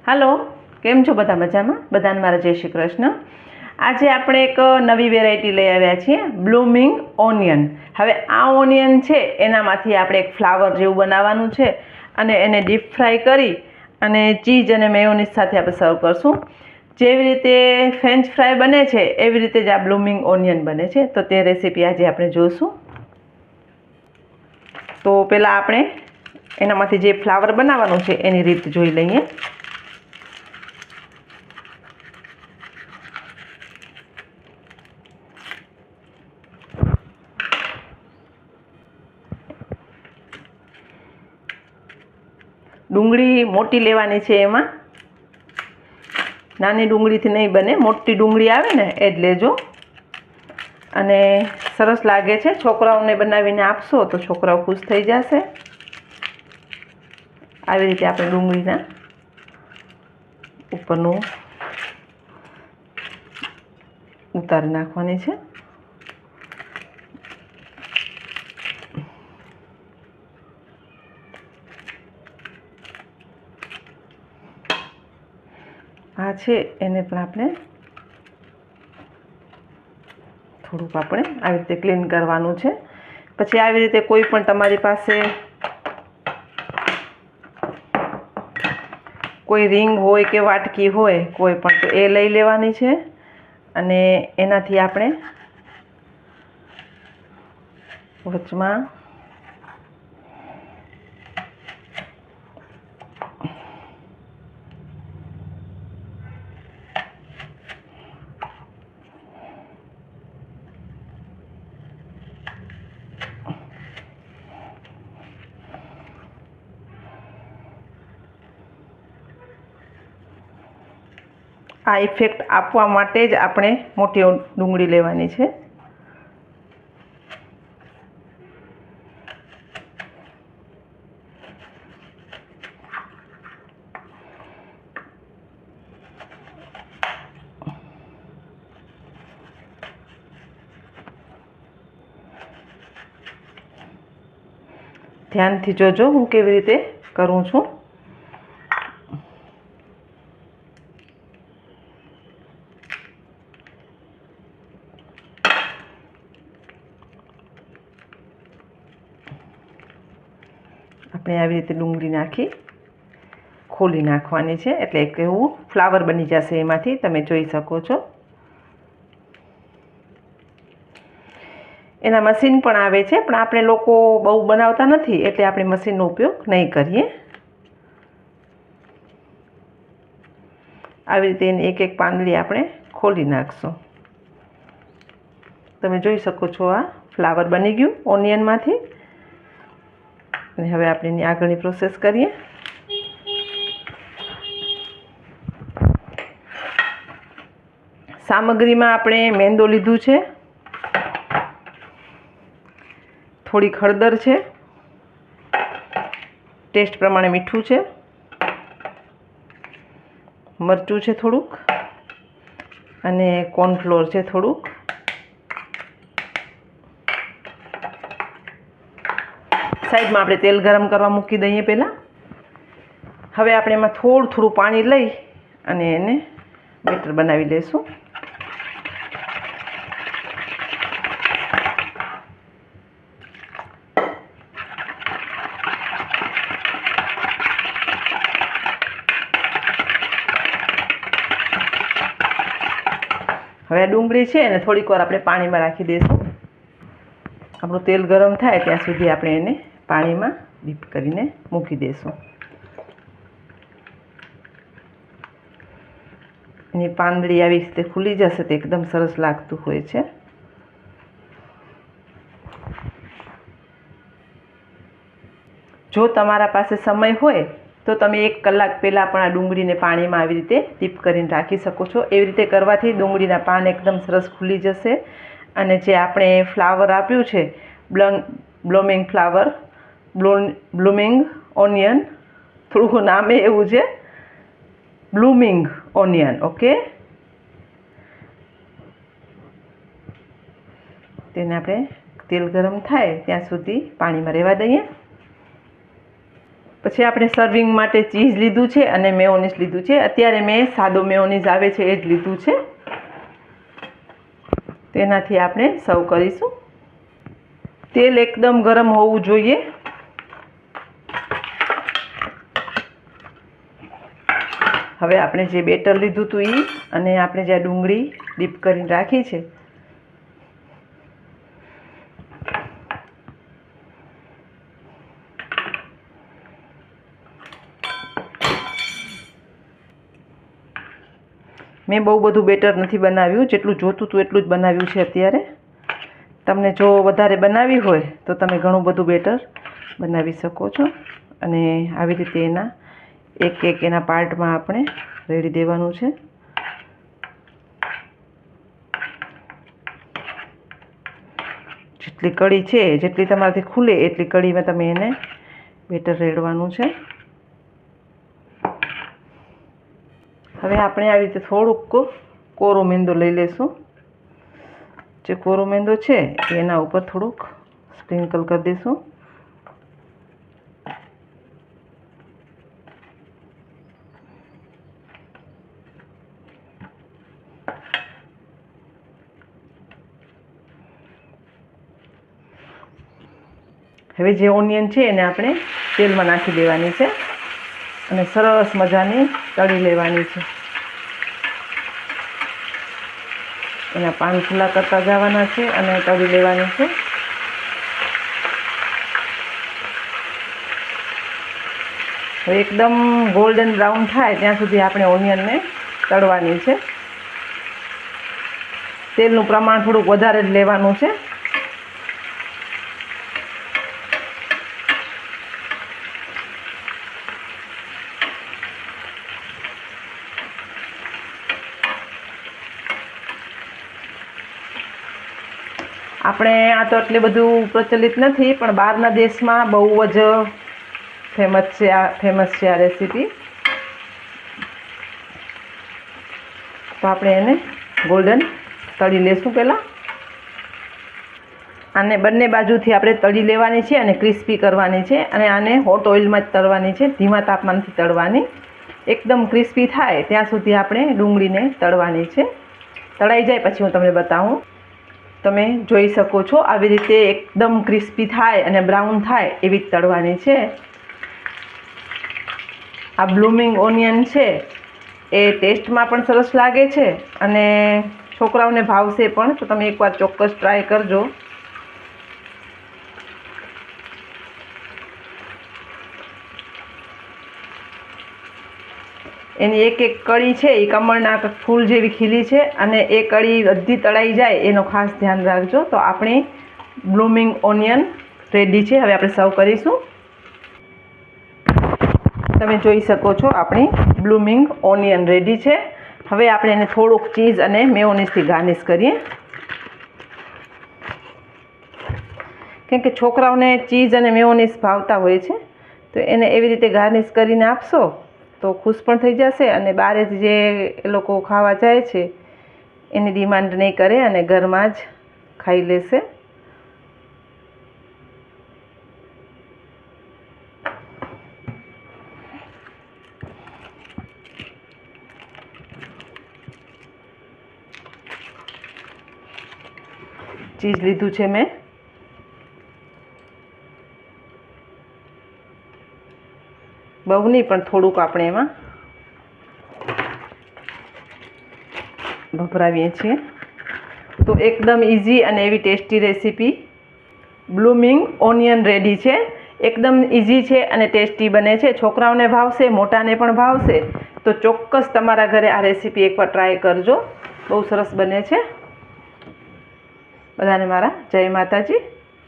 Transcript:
હાલો, કેમ છો બધા? મજામાં? બધાને મારા જય શ્રી કૃષ્ણ. આજે આપણે એક નવી વેરાયટી લઈ આવ્યા છીએ, બ્લૂમિંગ ઓનિયન. હવે આ ઓનિયન છે એનામાંથી આપણે એક ફ્લાવર જેવું બનાવવાનું છે અને એને ડીપ ફ્રાય કરી અને ચીઝ અને મેયોનીઝ સાથે આપણે સર્વ કરશું. જેવી રીતે ફ્રેન્ચ ફ્રાય બને છે એવી રીતે જ આ બ્લૂમિંગ ઓનિયન બને છે. તો તે રેસીપી આજે આપણે જોઈશું. તો પહેલાં આપણે એનામાંથી જે ફ્લાવર બનાવવાનું છે એની રીત જોઈ લઈએ. ડુંગળી મોટી લેવાની છે. એમાં નાની ડુંગળીથી નહીં બને, મોટી ડુંગળી આવે ને એ જ લેજો. અને સરસ લાગે છે, છોકરાઓને બનાવીને આપશો તો છોકરાઓ ખુશ થઈ જશે. આવી રીતે આપણે ડુંગળીના ઉપરનું ઉતારી નાખવાની છે. આ છે એને પણ આપણે થોડુંક આવી રીતે ક્લીન કરવાનું છે. પછી આવી રીતે કોઈ પણ તમારી પાસે કોઈ રિંગ હોય કે વાટકી હોય કોઈ પણ, તો એ લઈ લેવાની છે અને એનાથી આપણે વચમાં આ ઇફેક્ટ આપવા માટે જ આપણે મોટી ડુંગળી લેવાની છે. ધ્યાનથી જોજો હું કેવી રીતે કરું છું. આપણે આવી રીતે ડુંગળી નાખી ખોલી નાખવાની છે, એટલે એક એવું ફ્લાવર બની જશે. એમાંથી તમે જોઈ શકો છો. એના મશીન પણ આવે છે, પણ આપણે લોકો બહુ બનાવતા નથી એટલે આપણે મશીનનો ઉપયોગ નહીં કરીએ. આવી રીતે એની એક એક પાંદડી આપણે ખોલી નાખશું. તમે જોઈ શકો છો આ ફ્લાવર બની ગયું ઓનિયનમાંથી. અને હવે આપણે એની આગળની પ્રોસેસ કરીએ. સામગ્રીમાં આપણે મેંદો લીધું છે, થોડીક હળદર છે, ટેસ્ટ પ્રમાણે મીઠું છે, મરચું છે થોડુંક, અને કોર્નફ્લોર છે થોડુંક. સાઈડમાં આપણે તેલ ગરમ કરવા મૂકી દઈએ પહેલાં. હવે આપણે એમાં થોડું થોડું પાણી લઈ અને એને બેટર બનાવી લઈશું. હવે આ ડુંગળી છે એને થોડીક વાર આપણે પાણીમાં રાખી દઈશું. આપણું તેલ ગરમ થાય ત્યાં સુધી આપણે એને પાણીમાં ડીપ કરીને મૂકી દઈશું. એની પાંદડી આવી રીતે ખુલી જશે તો એકદમ સરસ લાગતું હોય છે. જો તમારા પાસે સમય હોય તો તમે 1 કલાક પહેલાં પણ આ ડુંગળીને પાણીમાં આવી રીતે ડીપ કરીને રાખી શકો છો. એવી રીતે કરવાથી ડુંગળીના પાન એકદમ સરસ ખુલી જશે. અને જે આપણે ફ્લાવર આપ્યું છે બ્લૂમિંગ ઓનિયન, થોડું નામે એવું છે, બ્લૂમિંગ ઓનિયન. ઓકે, તેને આપણે તેલ ગરમ થાય ત્યાં સુધી પાણીમાં રહેવા દઈએ. પછી આપણે સર્વિંગ માટે ચીઝ લીધું છે અને મેયોનીઝ લીધું છે. અત્યારે મેં સાદો મેયોનીઝ આવે છે એ જ લીધું છે. તેનાથી આપણે સર્વ કરીશું. તેલ એકદમ ગરમ હોવું જોઈએ. હવે આપણે જે બેટર લીધું હતું એ અને આપણે જે ડુંગળી ડીપ કરીને રાખી છે મેં બહુ બધું બેટર નથી બનાવ્યું, જેટલું જોતું હતું એટલું જ બનાવ્યું છે. અત્યારે તમને જો વધારે બનાવી હોય તો તમે ઘણું બધું બેટર બનાવી શકો છો. અને આવી રીતે એના એક એના પાર્ટમાં આપણે રેડી દેવાનું છે. જેટલી કળી છે, જેટલી તમારાથી ખુલે એટલી કળીમાં તમે એને બેટર રેડવાનું છે. હવે આપણે આવી રીતે થોડુંક કોરો મેંદો લઈ લેશું. જે કોરો મેંદો છે એના ઉપર થોડુંક સ્પ્રિંકલ કરી દઈશું. હવે જે ઓનિયન છે એને આપણે તેલમાં નાખી દેવાની છે અને સરસ મજાની તળી લેવાની છે. એના પાન ખુલ્લા કરતા જવાના છે અને તળી લેવાની છે. હવે એકદમ ગોલ્ડન બ્રાઉન થાય ત્યાં સુધી આપણે ઓનિયનને તળવાની છે. તેલનું પ્રમાણ થોડુંક વધારે જ લેવાનું છે. આપણે આ તો એટલી બધું પ્રચલિત નથી, પણ બહારના દેશમાં બહુ જ ફેમસ છે આ રેસીપી. તો આપણે એને ગોલ્ડન તળી લેશું પહેલાં. આને બંને બાજુથી આપણે તળી લેવાની છે અને ક્રિસ્પી કરવાની છે. અને આને હોટ ઓઇલમાં જ તળવાની છે, ધીમા તાપમાનથી તળવાની. એકદમ ક્રિસ્પી થાય ત્યાં સુધી આપણે ડુંગળીને તળવાની છે. તળાઈ જાય પછી હું તમને બતાવું. તમે જોઈ શકો છો આવી રીતે એકદમ ક્રિસ્પી થાય અને બ્રાઉન થાય એવી જ તળવાની છે. આ બ્લૂમિંગ ઓનિયન છે એ ટેસ્ટમાં પણ સરસ લાગે છે અને છોકરાઓને ભાવશે પણ. તો તમે એકવાર ચોક્કસ ટ્રાય કરજો. એની એક કળી છે એ કમળના ફૂલ જેવી ખીલી છે અને એ કળી બધી તળાઈ જાય એનો ખાસ ધ્યાન રાખજો. તો આપણી બ્લૂમિંગ ઓનિયન રેડી છે. હવે આપણે સર્વ કરીશું. તમે જોઈ શકો છો આપણી બ્લૂમિંગ ઓનિયન રેડી છે. હવે આપણે એને થોડુંક ચીઝ અને મેયોનીઝથી ગાર્નિશ કરીએ. કેમ કે છોકરાઓને ચીઝ અને મેયોનીઝ ભાવતા હોય છે, તો એને એવી રીતે ગાર્નિશ કરીને આપશો તો ખુશ પણ થઈ જશે અને બહાર જે એ લોકો ખાવા જાય છે એની ડિમાન્ડ નહીં કરે અને ઘરમાં જ ખાઈ લેશે. ચીઝ લીધું છે મેં. બહુ નહીં પણ થોડુંક આપણે એમાં ભભરાવીએ છીએ. તો એકદમ ઇઝી અને એવી ટેસ્ટી રેસીપી બ્લૂમિંગ ઓનિયન રેડી છે. એકદમ ઇઝી છે અને ટેસ્ટી બને છે. છોકરાઓને ભાવશે, મોટાને પણ ભાવશે. તો ચોક્કસ તમારા ઘરે આ રેસીપી એકવાર ટ્રાય કરજો. બહુ સરસ બને છે. બધાને મારા જય માતાજી.